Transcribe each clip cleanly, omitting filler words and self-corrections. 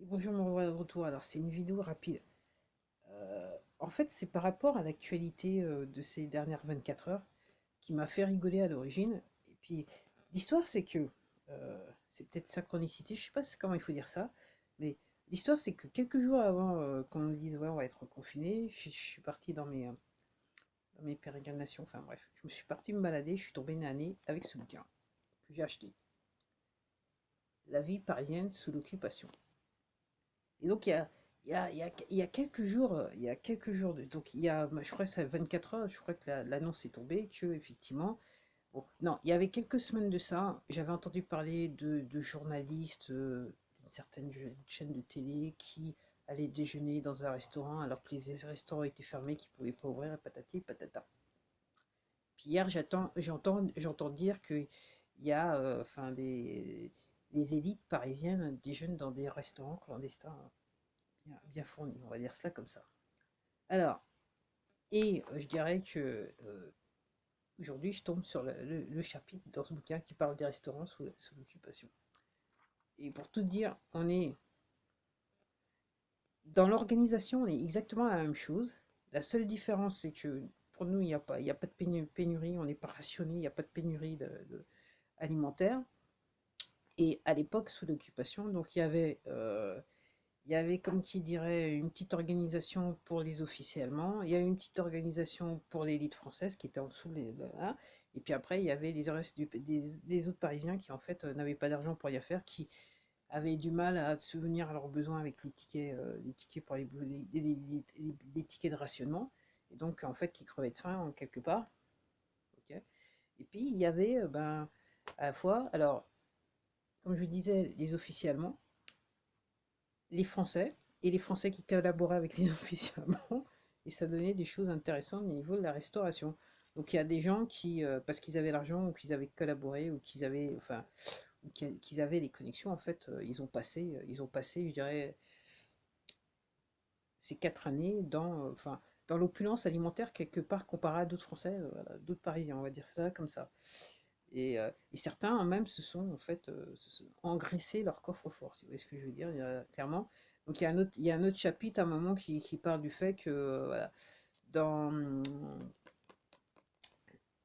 Bonjour, me revoilà de retour. Alors, c'est une vidéo rapide. En fait, c'est par rapport à l'actualité de ces dernières 24 heures qui m'a fait rigoler à l'origine. Et puis, l'histoire, c'est que c'est peut-être synchronicité, je sais pas comment il faut dire ça, mais l'histoire, c'est que quelques jours avant qu'on nous dise, ouais, on va être confiné, je suis parti dans mes pérégrinations. Enfin, bref, je me suis parti me balader, je suis tombé nez à nez avec ce bouquin que j'ai acheté. La vie parisienne sous l'occupation. Et donc, il y a quelques jours, donc je crois que c'est 24 heures, je crois que l'annonce est tombée, que effectivement, bon, non, il y avait quelques semaines de ça, j'avais entendu parler de journalistes d'une certaine chaîne de télé qui allaient déjeuner dans un restaurant alors que les restaurants étaient fermés, qu'ils ne pouvaient pas ouvrir, et patati patata. Puis hier, j'entends dire qu'il y a, enfin, les élites parisiennes déjeunent dans des restaurants clandestins bien fourni, on va dire cela comme ça. Alors, je dirais que aujourd'hui, je tombe sur le chapitre dans ce bouquin qui parle des restaurants sous l'occupation. Et pour tout dire, on est dans l'organisation, on est exactement la même chose. La seule différence, c'est que pour nous, il y a pas de pénurie, on n'est pas rationné, il n'y a pas de pénurie alimentaire. Et à l'époque, sous l'occupation, donc il y avait, comme qui dirait, une petite organisation pour les officiers allemands, il y a une petite organisation pour l'élite française qui était en dessous, hein, et puis après, il y avait les restes des autres Parisiens qui, en fait, n'avaient pas d'argent pour y faire, qui avaient du mal à se souvenir à leurs besoins avec les tickets pour les tickets de rationnement, et donc, en fait, qui crevaient de faim, en quelque part. Ok. Et puis, il y avait, à la fois, alors, comme je disais, les officiers allemands, les Français, et les Français qui collaboraient avec les officiers allemands, et ça donnait des choses intéressantes au niveau de la restauration. Donc il y a des gens qui, parce qu'ils avaient l'argent, ou qu'ils avaient collaboré, ou qu'ils avaient, enfin, qu'ils avaient les connexions, en fait, ils ont passé, je dirais, ces 4 années dans l'opulence alimentaire quelque part comparée à d'autres Français, voilà, d'autres Parisiens, on va dire ça comme ça. Et certains même en fait, se sont engraissés leur coffre-fort, si vous voyez ce que je veux dire, clairement. Donc il y a un autre chapitre à un moment qui parle du fait que voilà, dans,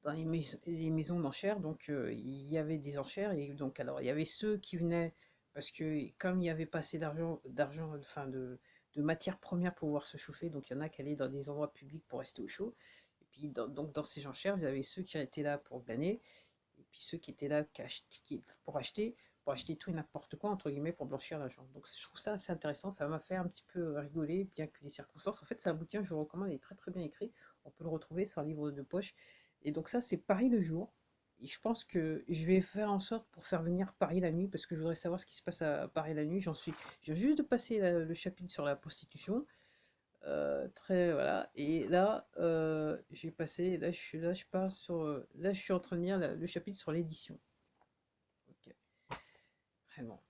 dans les maisons d'enchères, donc il y avait des enchères, et donc alors il y avait ceux qui venaient parce que comme il n'y avait pas assez enfin de matières premières pour pouvoir se chauffer, donc il y en a qui allaient dans des endroits publics pour rester au chaud. Et puis donc dans ces enchères, vous avez ceux qui étaient là pour glaner, et puis ceux qui étaient là pour acheter tout et n'importe quoi, entre guillemets, pour blanchir l'argent. Donc je trouve ça assez intéressant, ça m'a fait un petit peu rigoler, bien que les circonstances. En fait, c'est un bouquin que je vous recommande, il est très très bien écrit. On peut le retrouver, c'est un livre de poche. Et donc ça, c'est Paris le jour. Et je pense que je vais faire en sorte pour faire venir Paris la nuit, parce que je voudrais savoir ce qui se passe à Paris la nuit. Je viens juste de passer le chapitre sur la prostitution. Très voilà. Et là, j'ai passé, là, je pars sur, là, je suis en train de lire le chapitre sur l'édition. Ok. Vraiment,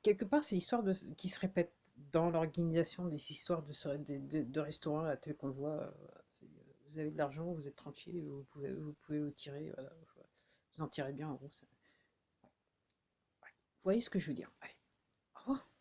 quelque part, c'est l'histoire qui se répète dans l'organisation des histoires de restaurants là, tels qu'on le voit. Vous avez de l'argent, vous êtes tranquille, vous pouvez vous tirer, voilà, vous en tirez bien en gros. Ouais. Vous voyez ce que je veux dire? Allez, au revoir.